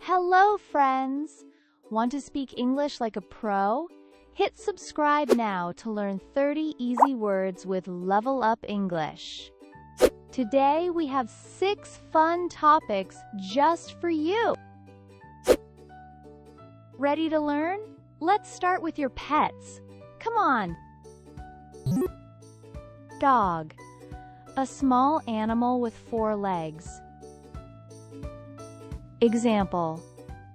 Hello, friends! Want to speak English like a pro? Hit subscribe now to learn 30 easy words with Level Up English. Today we have 6 fun topics just for you. Ready to learn? Let's start with your pets. Come on! Dog. A small animal with 4 legs. Example: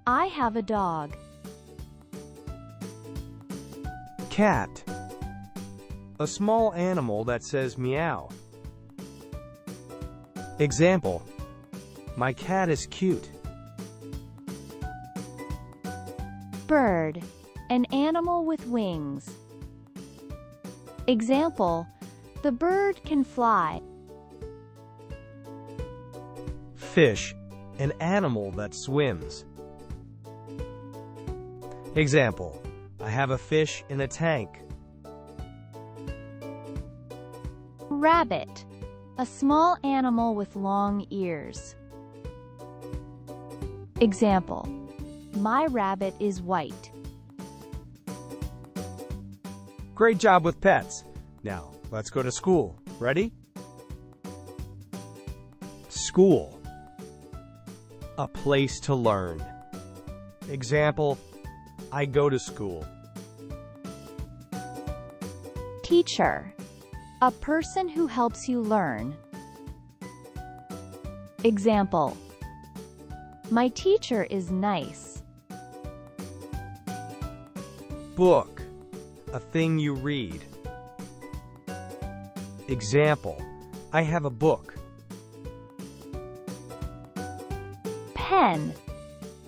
I have a dog. Cat. A small animal that says meow. Example: my cat is cute. Bird. An animal with wings. Example: the bird can fly. Fish. An animal that swims. Example: I have a fish in a tank. Rabbit. A small animal with long ears. Example: my rabbit is white. Great job with pets. Now, let's go to school. Ready? School. A place to learn. Example: I go to school. Teacher. A person who helps you learn. Example: my teacher is nice. Book. A thing you read. Example: I have a book. Pen.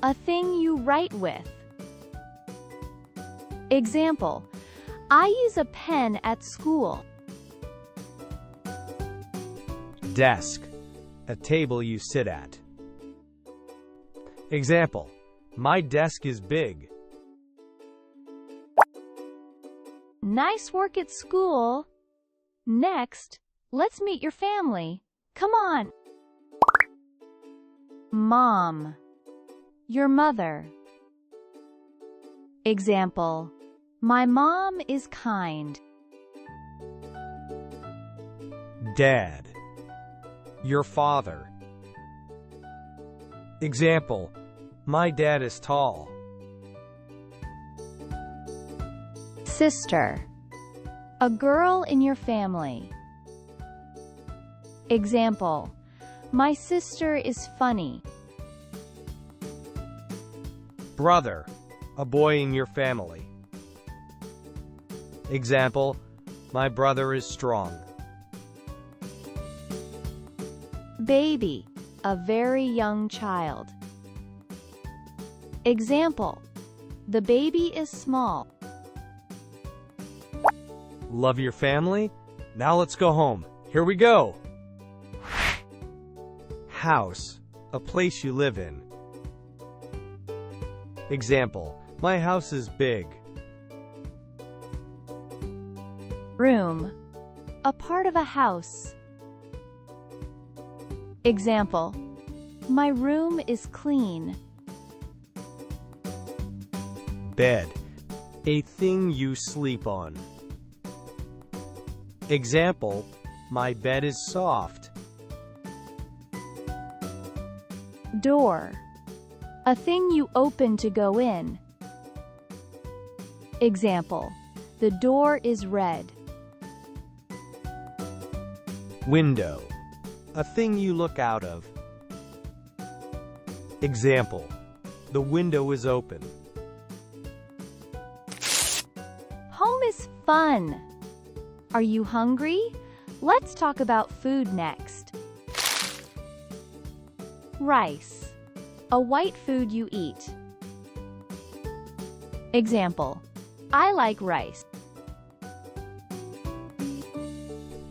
A thing you write with. Example: I use a pen at school. Desk. A table you sit at. Example: my desk is big. Nice work at school. Next, let's meet your family. Come on. Mom. Your mother. Example: my mom is kind. Dad. Your father. Example: my dad is tall. Sister. A girl in your family. Example: my sister is funny. Brother. A boy in your family. Example: my brother is strong. Baby. A very young child. Example: the baby is small. Love your family? Now let's go home. Here we go! House. A place you live in. Example: my house is big. Room. A part of a house. Example: my room is clean. Bed. A thing you sleep on. Example: my bed is soft. Door. A thing you open to go in. Example: the door is red. Window. A thing you look out of. Example: the window is open. Home is fun. Are you hungry? Let's talk about food next. Rice. A white food you eat. Example: I like rice.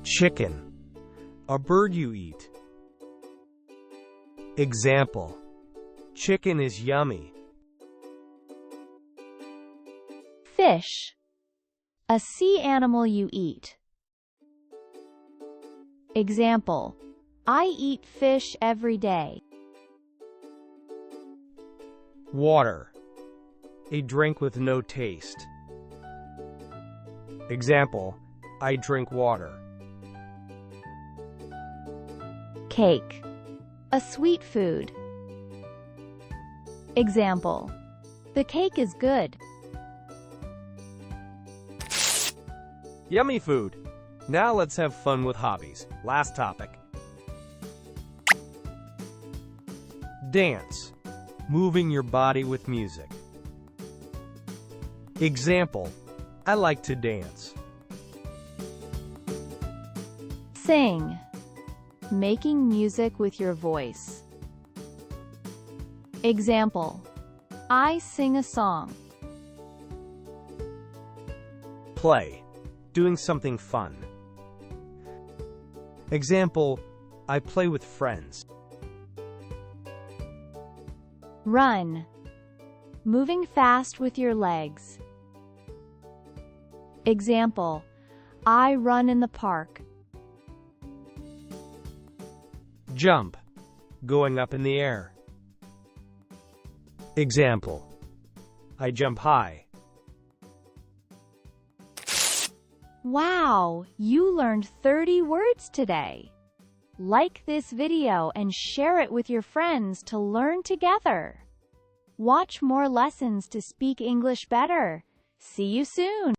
Chicken. A bird you eat. Example: chicken is yummy. Fish. A sea animal you eat. Example: I eat fish every day. Water. A drink with no taste. Example, I drink water. Cake. A sweet food. Example, the cake is good. Yummy food. Now let's have fun with hobbies. Last topic. Dance. Moving your body with music. Example, I like to dance. Sing. Making music with your voice. Example, I sing a song. Play. Doing something fun. Example, I play with friends. Run. Moving fast with your legs. Example, I run in the park. Jump. Going up in the air. Example, I jump high. Wow, you learned 30 words today. Like this video and share it with your friends to learn together. Watch more lessons to speak English better. See you soon.